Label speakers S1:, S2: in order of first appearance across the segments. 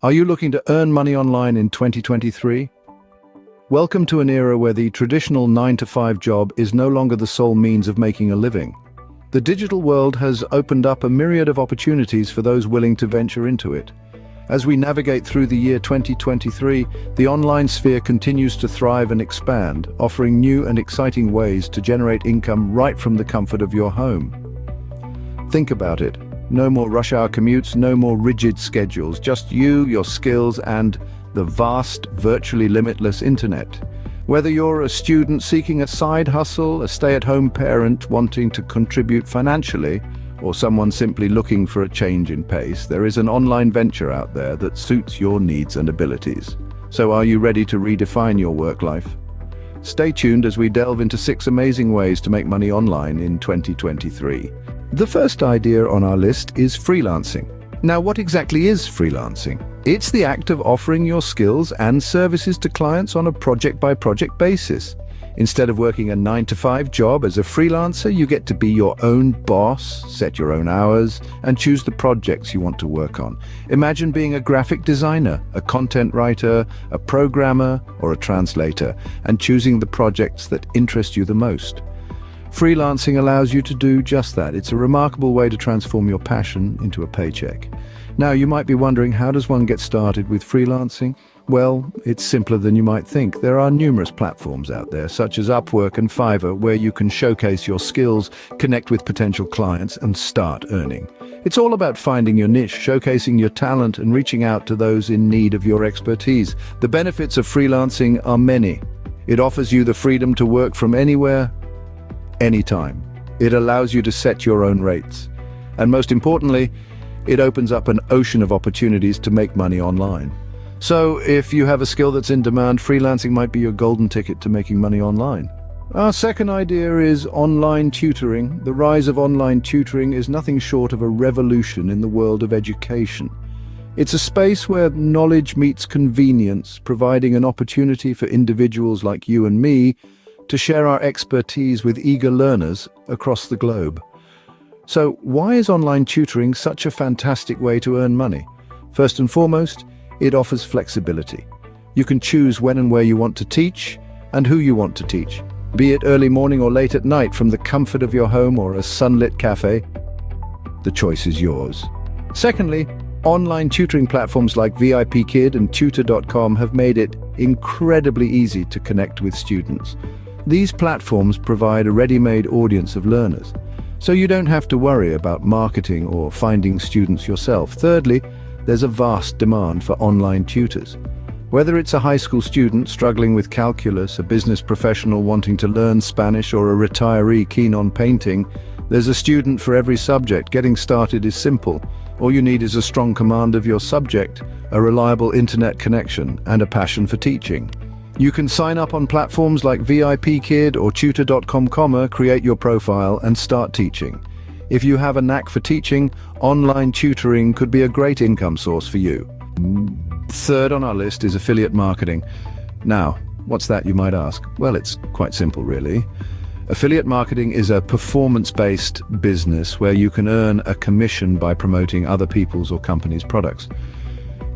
S1: Are you looking to earn money online in 2023? Welcome to an era where the traditional 9-to-5 job is no longer the sole means of making a living. The digital world has opened up a myriad of opportunities for those willing to venture into it. As we navigate through the year 2023, the online sphere continues to thrive and expand, offering new and exciting ways to generate income right from the comfort of your home. Think about it. No more rush hour commutes, no more rigid schedules, just you, your skills, and the vast, virtually limitless internet. Whether you're a student seeking a side hustle, a stay-at-home parent wanting to contribute financially, or someone simply looking for a change in pace, there is an online venture out there that suits your needs and abilities. So are you ready to redefine your work life? Stay tuned as we delve into 6 amazing ways to make money online in 2023. The first idea on our list is freelancing. Now, what exactly is freelancing? It's the act of offering your skills and services to clients on a project-by-project basis. Instead of working a 9-to-5 job as a freelancer, you get to be your own boss, set your own hours, and choose the projects you want to work on. Imagine being a graphic designer, a content writer, a programmer, or a translator, and choosing the projects that interest you the most. Freelancing allows you to do just that. It's a remarkable way to transform your passion into a paycheck. Now, you might be wondering, how does one get started with freelancing? Well, it's simpler than you might think. There are numerous platforms out there, such as Upwork and Fiverr, where you can showcase your skills, connect with potential clients, and start earning. It's all about finding your niche, showcasing your talent, and reaching out to those in need of your expertise. The benefits of freelancing are many. It offers you the freedom to work from anywhere, anytime. It allows you to set your own rates. And most importantly, it opens up an ocean of opportunities to make money online. So if you have a skill that's in demand, freelancing might be your golden ticket to making money online. Our second idea is online tutoring. The rise of online tutoring is nothing short of a revolution in the world of education. It's a space where knowledge meets convenience, providing an opportunity for individuals like you and me to share our expertise with eager learners across the globe. So why is online tutoring such a fantastic way to earn money? First and foremost, it offers flexibility. You can choose when and where you want to teach and who you want to teach. Be it early morning or late at night, from the comfort of your home or a sunlit cafe, the choice is yours. Secondly, online tutoring platforms like VIPKid and tutor.com have made it incredibly easy to connect with students. These platforms provide a ready-made audience of learners, so you don't have to worry about marketing or finding students yourself. Thirdly, there's a vast demand for online tutors. Whether it's a high school student struggling with calculus, a business professional wanting to learn Spanish, or a retiree keen on painting, there's a student for every subject. Getting started is simple. All you need is a strong command of your subject, a reliable internet connection, and a passion for teaching. You can sign up on platforms like VIPKid or tutor.com, create your profile, and start teaching. If you have a knack for teaching, online tutoring could be a great income source for you. Third on our list is affiliate marketing. Now, what's that, you might ask? Well, it's quite simple, really. Affiliate marketing is a performance-based business where you can earn a commission by promoting other people's or companies' products.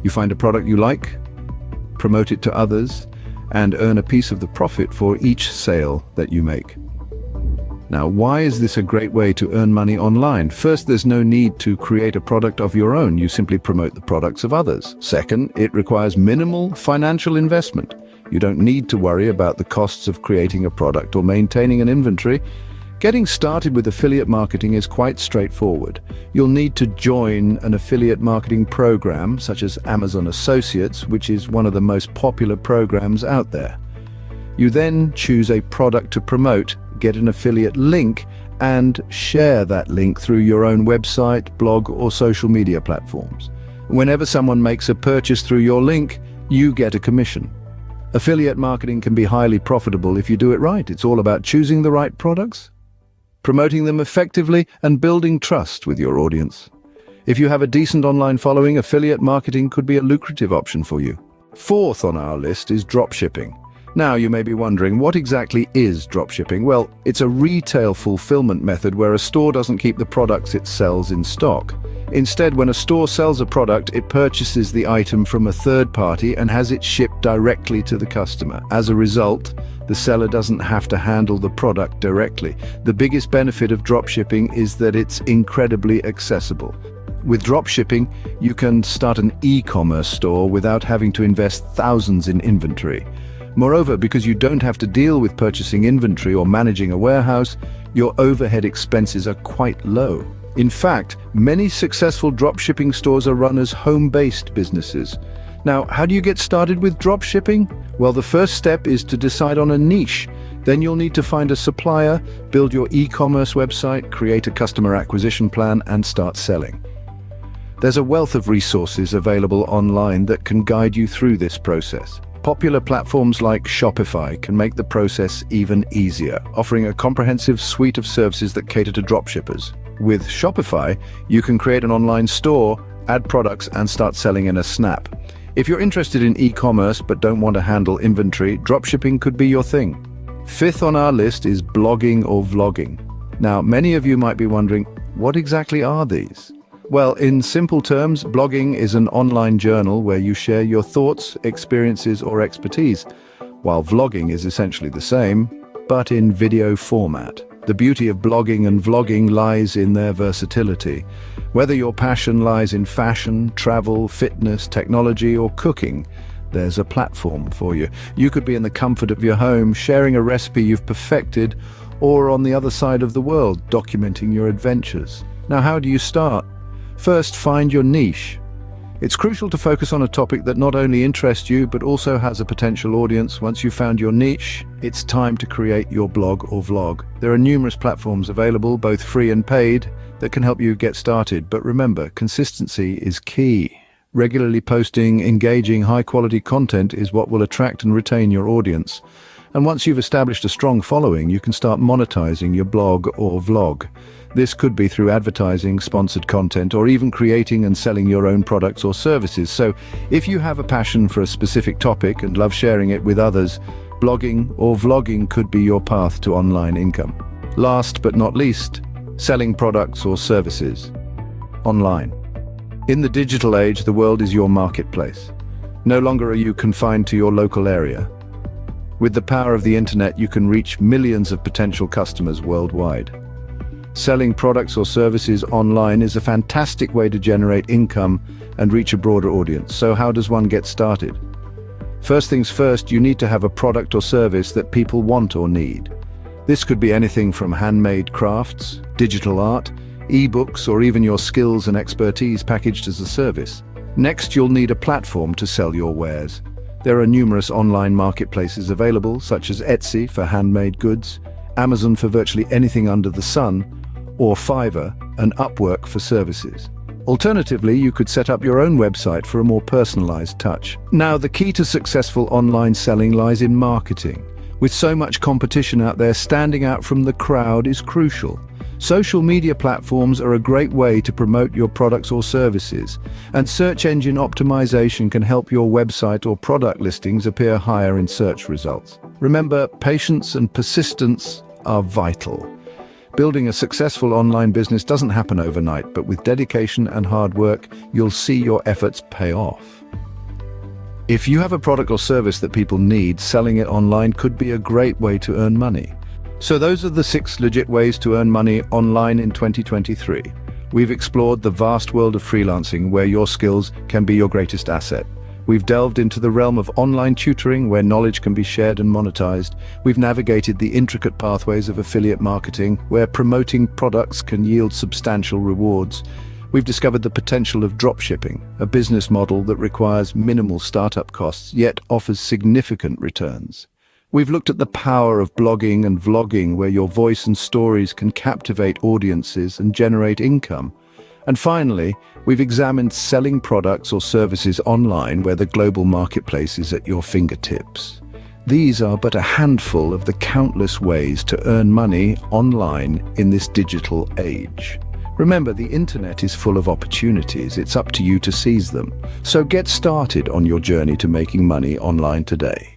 S1: You find a product you like, promote it to others, and earn a piece of the profit for each sale that you make. Now, why is this a great way to earn money online? First, there's no need to create a product of your own. You simply promote the products of others. Second, it requires minimal financial investment. You don't need to worry about the costs of creating a product or maintaining an inventory. Getting started with affiliate marketing is quite straightforward. You'll need to join an affiliate marketing program, such as Amazon Associates, which is one of the most popular programs out there. You then choose a product to promote, get an affiliate link, and share that link through your own website, blog, or social media platforms. Whenever someone makes a purchase through your link, you get a commission. Affiliate marketing can be highly profitable if you do it right. It's all about choosing the right products, promoting them effectively, and building trust with your audience. If you have a decent online following, affiliate marketing could be a lucrative option for you. Fourth on our list is dropshipping. Now you may be wondering, what exactly is dropshipping? Well, it's a retail fulfillment method where a store doesn't keep the products it sells in stock. Instead, when a store sells a product, it purchases the item from a third party and has it shipped directly to the customer. As a result, the seller doesn't have to handle the product directly. The biggest benefit of dropshipping is that it's incredibly accessible. With dropshipping, you can start an e-commerce store without having to invest thousands in inventory. Moreover, because you don't have to deal with purchasing inventory or managing a warehouse, your overhead expenses are quite low. In fact, many successful dropshipping stores are run as home-based businesses. Now, how do you get started with dropshipping? Well, the first step is to decide on a niche. Then you'll need to find a supplier, build your e-commerce website, create a customer acquisition plan, and start selling. There's a wealth of resources available online that can guide you through this process. Popular platforms like Shopify can make the process even easier, offering a comprehensive suite of services that cater to dropshippers. With Shopify, you can create an online store, add products, and start selling in a snap. If you're interested in e-commerce but don't want to handle inventory, dropshipping could be your thing. Fifth on our list is blogging or vlogging. Now, many of you might be wondering, what exactly are these? Well, in simple terms, blogging is an online journal where you share your thoughts, experiences, or expertise, while vlogging is essentially the same, but in video format. The beauty of blogging and vlogging lies in their versatility. Whether your passion lies in fashion, travel, fitness, technology, or cooking, there's a platform for you. You could be in the comfort of your home, sharing a recipe you've perfected, or on the other side of the world, documenting your adventures. Now, how do you start? First, find your niche. It's crucial to focus on a topic that not only interests you, but also has a potential audience. Once you've found your niche, it's time to create your blog or vlog. There are numerous platforms available, both free and paid, that can help you get started. But remember, consistency is key. Regularly posting, engaging, high-quality content is what will attract and retain your audience. And once you've established a strong following, you can start monetizing your blog or vlog. This could be through advertising, sponsored content, or even creating and selling your own products or services. So if you have a passion for a specific topic and love sharing it with others, blogging or vlogging could be your path to online income. Last but not least, selling products or services online. In the digital age, the world is your marketplace. No longer are you confined to your local area. With the power of the internet, you can reach millions of potential customers worldwide. Selling products or services online is a fantastic way to generate income and reach a broader audience. So how does one get started? First things first, you need to have a product or service that people want or need. This could be anything from handmade crafts, digital art, ebooks, or even your skills and expertise packaged as a service. Next, you'll need a platform to sell your wares. There are numerous online marketplaces available, such as Etsy for handmade goods, Amazon for virtually anything under the sun, or Fiverr and Upwork for services. Alternatively, you could set up your own website for a more personalized touch. Now, the key to successful online selling lies in marketing. With so much competition out there, standing out from the crowd is crucial. Social media platforms are a great way to promote your products or services, and search engine optimization can help your website or product listings appear higher in search results. Remember, patience and persistence are vital. Building a successful online business doesn't happen overnight, but with dedication and hard work, you'll see your efforts pay off. If you have a product or service that people need, selling it online could be a great way to earn money. So those are the 6 legit ways to earn money online in 2023. We've explored the vast world of freelancing, where your skills can be your greatest asset. We've delved into the realm of online tutoring, where knowledge can be shared and monetized. We've navigated the intricate pathways of affiliate marketing, where promoting products can yield substantial rewards. We've discovered the potential of dropshipping, a business model that requires minimal startup costs, yet offers significant returns. We've looked at the power of blogging and vlogging, where your voice and stories can captivate audiences and generate income. And finally, we've examined selling products or services online, where the global marketplace is at your fingertips. These are but a handful of the countless ways to earn money online in this digital age. Remember, the internet is full of opportunities. It's up to you to seize them. So get started on your journey to making money online today.